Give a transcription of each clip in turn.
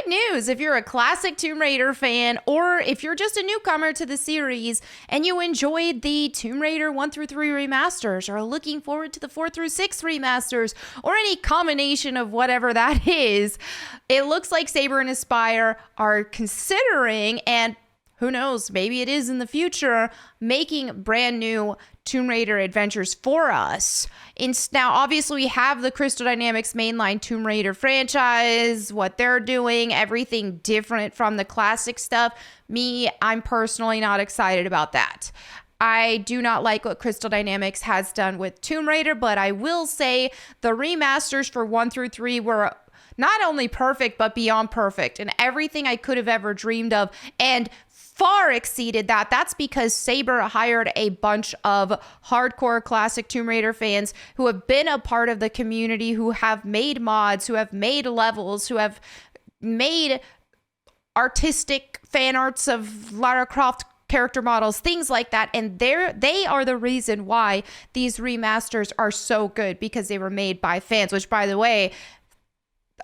news if you're a classic Tomb Raider fan, or if you're just a newcomer to the series and you enjoyed the Tomb Raider 1 through 3 remasters, or are looking forward to the 4 through 6 remasters, or any combination of whatever that is. It looks like Saber and Aspyr are considering, and who knows, maybe it is in the future, making brand new Tomb Raider adventures for us. Now, obviously, we have the Crystal Dynamics mainline Tomb Raider franchise, what they're doing, everything different from the classic stuff. I'm personally not excited about that. I do not like what Crystal Dynamics has done with Tomb Raider, but I will say the remasters for 1 through 3 were not only perfect, but beyond perfect, and everything I could have ever dreamed of, and far exceeded that. That's because Saber hired a bunch of hardcore classic Tomb Raider fans who have been a part of the community, who have made mods, who have made levels, who have made artistic fan arts of Lara Croft character models, things like that. And they are the reason why these remasters are so good, because they were made by fans, which, by the way,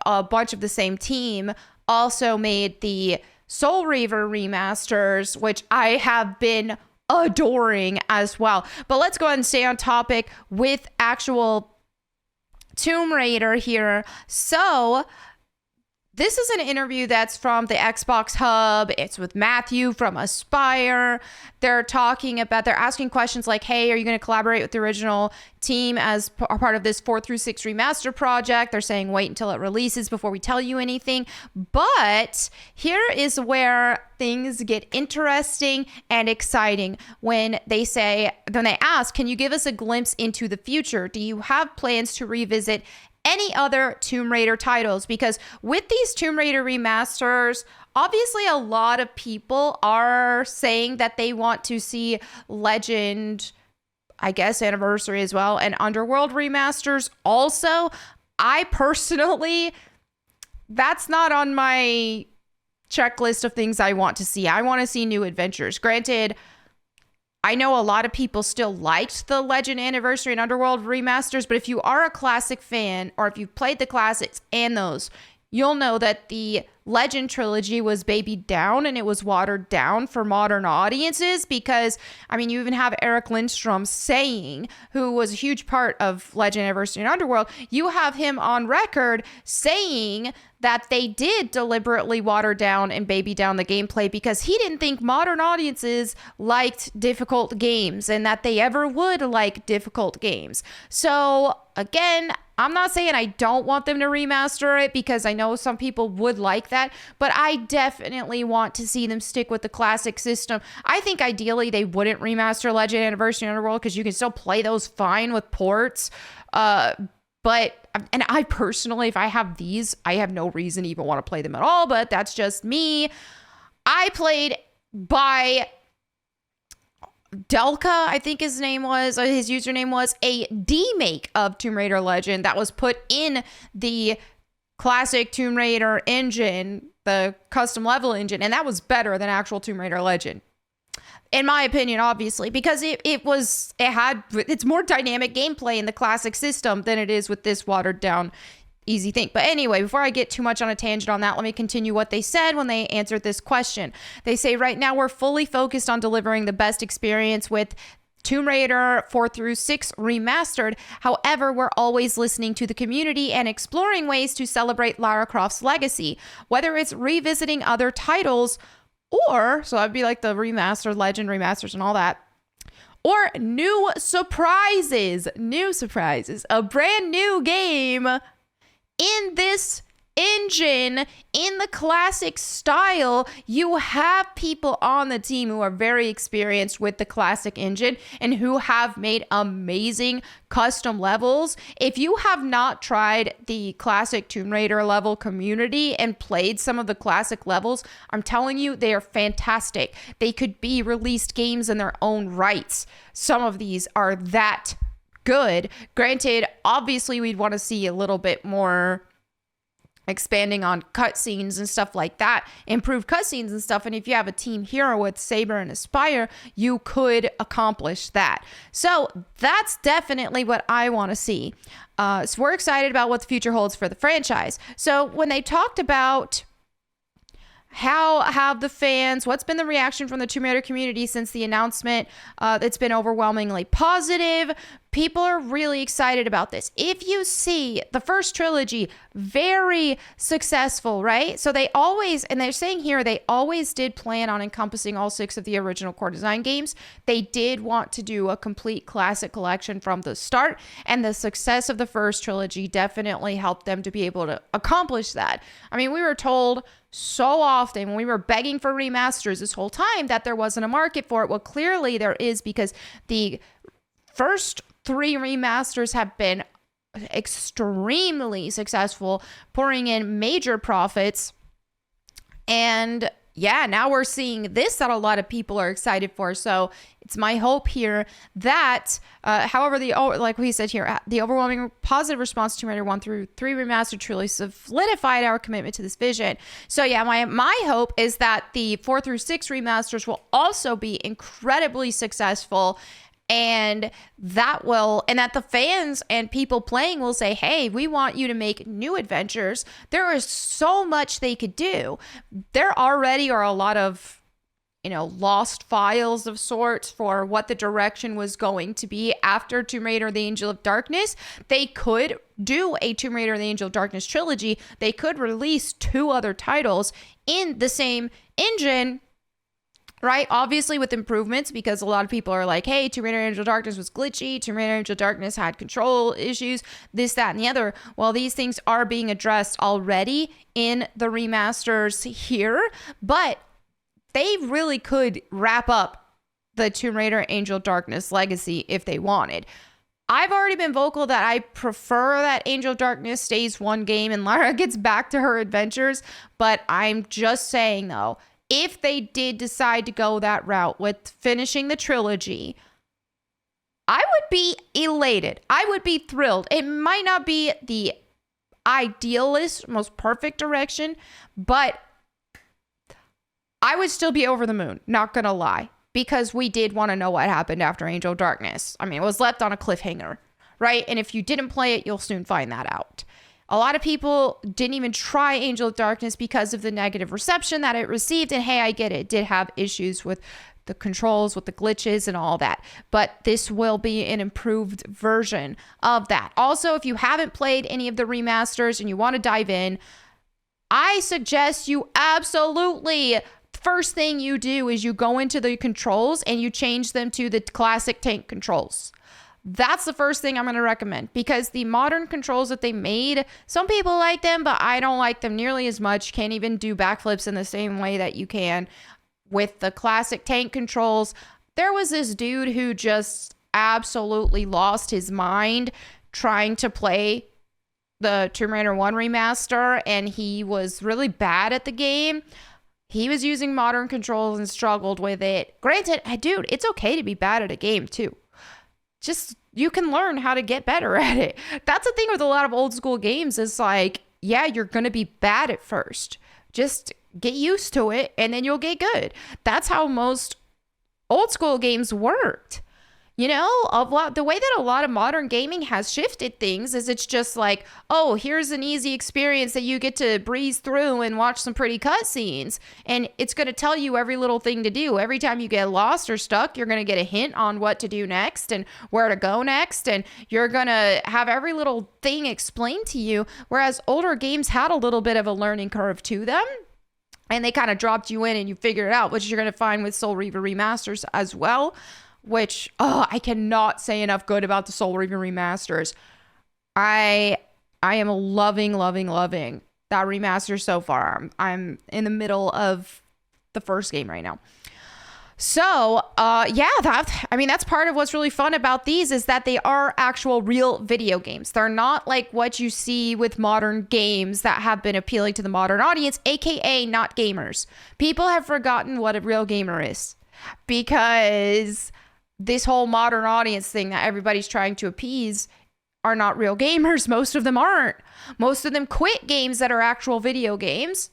a bunch of the same team also made the Soul Reaver remasters, which I have been adoring as well. But let's go ahead and stay on topic with actual Tomb Raider here. So this is an interview that's from the Xbox Hub. It's with Matthew from Aspyr. They're asking questions like, hey, are you going to collaborate with the original team as part of this 4 through 6 remaster project? They're saying wait until it releases before we tell you anything. But here is where things get interesting and exciting when they ask, can you give us a glimpse into the future? Do you have plans to revisit any other Tomb Raider titles? Because with these Tomb Raider remasters, obviously a lot of people are saying that they want to see Legend, I guess Anniversary as well, and Underworld remasters also. I personally, that's not on my checklist of things I want to see. I want to see new adventures. Granted, I know a lot of people still liked the Legend, Anniversary, and Underworld remasters, but if you are a classic fan, or if you've played the classics and those, you'll know that the Legend trilogy was babied down and it was watered down for modern audiences, because, I mean, you even have Eric Lindstrom saying, who was a huge part of Legend, Anniversary, and Underworld, you have him on record saying that they did deliberately water down and baby down the gameplay because he didn't think modern audiences liked difficult games, and that they ever would like difficult games. So again, I'm not saying I don't want them to remaster it, because I know some people would like that, but I definitely want to see them stick with the classic system. I think ideally they wouldn't remaster Legend, Anniversary, and Underworld, because you can still play those fine with ports. And I personally, if I have these, I have no reason to even want to play them at all, but that's just me. I played by Delka, I think his username was, a demake of Tomb Raider Legend that was put in the classic Tomb Raider engine, the custom level engine, and that was better than actual Tomb Raider Legend, in my opinion, obviously, because it's more dynamic gameplay in the classic system than it is with this watered down easy thing. But anyway, before I get too much on a tangent on that, let me continue what they said when they answered this question. They say, right now we're fully focused on delivering the best experience with Tomb Raider 4 through 6 remastered. However, we're always listening to the community and exploring ways to celebrate Lara Croft's legacy, whether it's revisiting other titles, or, so that'd be like the remastered Legend remasters and all that, or new surprises, a brand new game in this engine, in the classic style. You have people on the team who are very experienced with the classic engine and who have made amazing custom levels. If you have not tried the classic Tomb Raider level community and played some of the classic levels, I'm telling you, they are fantastic. They could be released games in their own rights. Some of these are that good. Granted, obviously we'd want to see a little bit more expanding on cutscenes and stuff like that, improved cutscenes and stuff. And if you have a team hero with Saber and Aspyr, you could accomplish that. So that's definitely what I want to see. So we're excited about what the future holds for the franchise. So when they talked about How have the fans, what's been the reaction from the Tomb Raider community since the announcement? It's been overwhelmingly positive. People are really excited about this. If you see the first trilogy, very successful, right? So they always, and they're saying here, they always did plan on encompassing all 6 of the original core design games. They did want to do a complete classic collection from the start, and the success of the first trilogy definitely helped them to be able to accomplish that. I mean, we were told so often when we were begging for remasters this whole time that there wasn't a market for it. Well, clearly there is, because the first 3 remasters have been extremely successful, pouring in major profits. And yeah, now we're seeing this that a lot of people are excited for. So it's my hope here that, however, like we said here, the overwhelming positive response to Tomb Raider 1 through 3 remastered truly solidified our commitment to this vision. So yeah, my hope is that the 4 through 6 remasters will also be incredibly successful, and that the fans and people playing will say, hey, we want you to make new adventures. There is so much they could do. There already are a lot of, lost files of sorts for what the direction was going to be after Tomb Raider the Angel of Darkness. They could do a Tomb Raider the Angel of Darkness trilogy. They could release 2 other titles in the same engine, right? Obviously with improvements, because a lot of people are like, hey, Tomb Raider Angel of Darkness was glitchy. Tomb Raider Angel of Darkness had control issues, this, that, and the other. Well, these things are being addressed already in the remasters here, but they really could wrap up the Tomb Raider Angel of Darkness legacy if they wanted. I've already been vocal that I prefer that Angel of Darkness stays one game and Lara gets back to her adventures, but I'm just saying though, if they did decide to go that route with finishing the trilogy, I would be elated. I would be thrilled. It might not be the idealist, most perfect direction, but I would still be over the moon, not gonna lie, because we did want to know what happened after Angel of Darkness. I mean, it was left on a cliffhanger, right? And if you didn't play it, you'll soon find that out. A lot of people didn't even try Angel of Darkness because of the negative reception that it received. And hey, I get it. It did have issues with the controls, with the glitches and all that. But this will be an improved version of that. Also, if you haven't played any of the remasters and you want to dive in, I suggest you absolutely, first thing you do is you go into the controls and you change them to the classic tank controls. That's the first thing I'm going to recommend, because the modern controls that they made, some people like them, but I don't like them nearly as much. Can't even do backflips in the same way that you can with the classic tank controls. There was this dude who just absolutely lost his mind trying to play the Tomb Raider 1 remaster, and he was really bad at the game. He was using modern controls and struggled with it. Granted, dude, it's okay to be bad at a game too. Just, you can learn how to get better at it. That's the thing with a lot of old school games, is like, yeah, you're going to be bad at first. Just get used to it and then you'll get good. That's how most old school games worked. The way that a lot of modern gaming has shifted things is it's just like, oh, here's an easy experience that you get to breeze through and watch some pretty cutscenes. And it's going to tell you every little thing to do. Every time you get lost or stuck, you're going to get a hint on what to do next and where to go next. And you're going to have every little thing explained to you. Whereas older games had a little bit of a learning curve to them. And they kind of dropped you in and you figure it out, which you're going to find with Soul Reaver remasters as well. Which, I cannot say enough good about the Soul Reaver remasters. I am loving that remaster so far. I'm in the middle of the first game right now. So, that's part of what's really fun about these, is that they are actual real video games. They're not like what you see with modern games that have been appealing to the modern audience, aka not gamers. People have forgotten what a real gamer is, because this whole modern audience thing that everybody's trying to appease are not real gamers. Most of them aren't. Most of them quit games that are actual video games,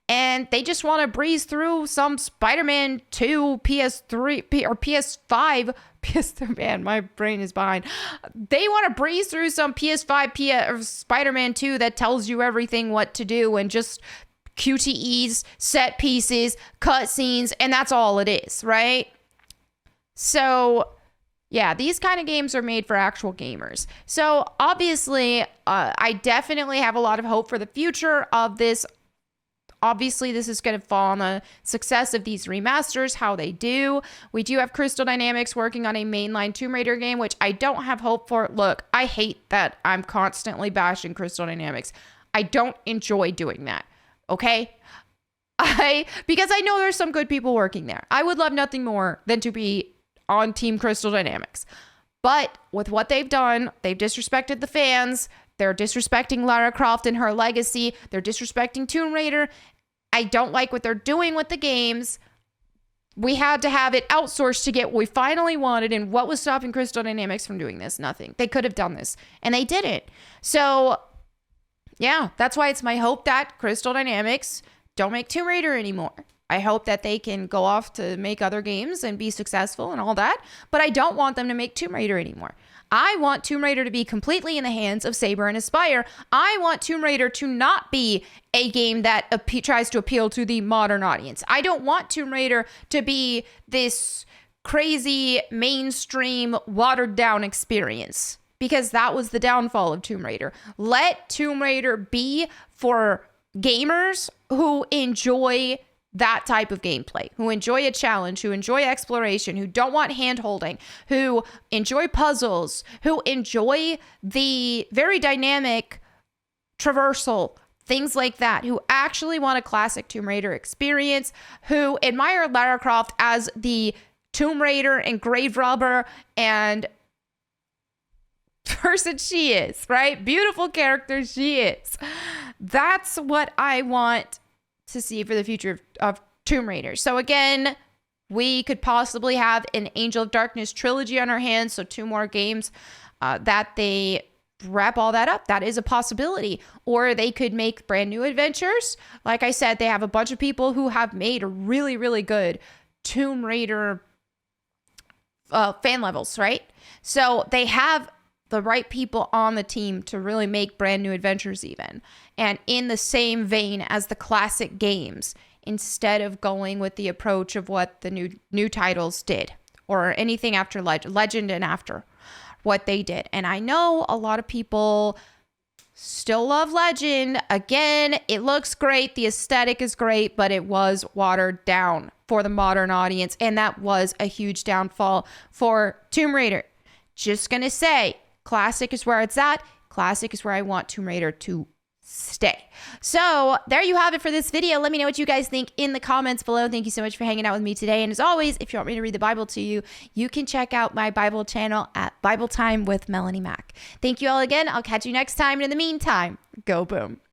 and they just want to breeze through some Spider-Man 2 PS3 or PS5. PS3, man, my brain is behind. They want to breeze through some PS5 or Spider-Man 2 that tells you everything what to do, and just QTEs, set pieces, cutscenes, and that's all it is, right? So yeah, these kind of games are made for actual gamers. So obviously, I definitely have a lot of hope for the future of this. Obviously, this is going to fall on the success of these remasters, how they do. We do have Crystal Dynamics working on a mainline Tomb Raider game, which I don't have hope for. Look, I hate that I'm constantly bashing Crystal Dynamics. I don't enjoy doing that, okay? Because I know there's some good people working there. I would love nothing more than to be on Team Crystal Dynamics. But with what they've done, they've disrespected the fans. They're disrespecting Lara Croft and her legacy. They're disrespecting Tomb Raider. I don't like what they're doing with the games. We had to have it outsourced to get what we finally wanted. And what was stopping Crystal Dynamics from doing this? Nothing. They could have done this, and they didn't. So, yeah, that's why it's my hope that Crystal Dynamics don't make Tomb Raider anymore. I hope that they can go off to make other games and be successful and all that. But I don't want them to make Tomb Raider anymore. I want Tomb Raider to be completely in the hands of Saber and Aspyr. I want Tomb Raider to not be a game that tries to appeal to the modern audience. I don't want Tomb Raider to be this crazy, mainstream, watered down experience, because that was the downfall of Tomb Raider. Let Tomb Raider be for gamers who enjoy that type of gameplay, who enjoy a challenge, who enjoy exploration, who don't want hand-holding, who enjoy puzzles, who enjoy the very dynamic traversal, things like that, who actually want a classic Tomb Raider experience, who admire Lara Croft as the Tomb Raider and grave robber and person she is, right? Beautiful character she is. That's what I want to see for the future of Tomb Raider. So again, we could possibly have an Angel of Darkness trilogy on our hands, so 2 more games that they wrap all that up. That is a possibility. Or they could make brand new adventures. Like I said, they have a bunch of people who have made really, really good Tomb Raider fan levels, right? So they have the right people on the team to really make brand new adventures even. And in the same vein as the classic games, instead of going with the approach of what the new titles did, or anything after Legend and after what they did. And I know a lot of people still love Legend. Again, it looks great. The aesthetic is great, but it was watered down for the modern audience. And that was a huge downfall for Tomb Raider. Just gonna say, classic is where it's at. Classic is where I want Tomb Raider to stay. So there you have it for this video. Let me know what you guys think in the comments below. Thank you so much for hanging out with me today. And as always, if you want me to read the Bible to you, you can check out my Bible channel at Bible Time with Melanie Mack. Thank you all again. I'll catch you next time. And in the meantime, go boom.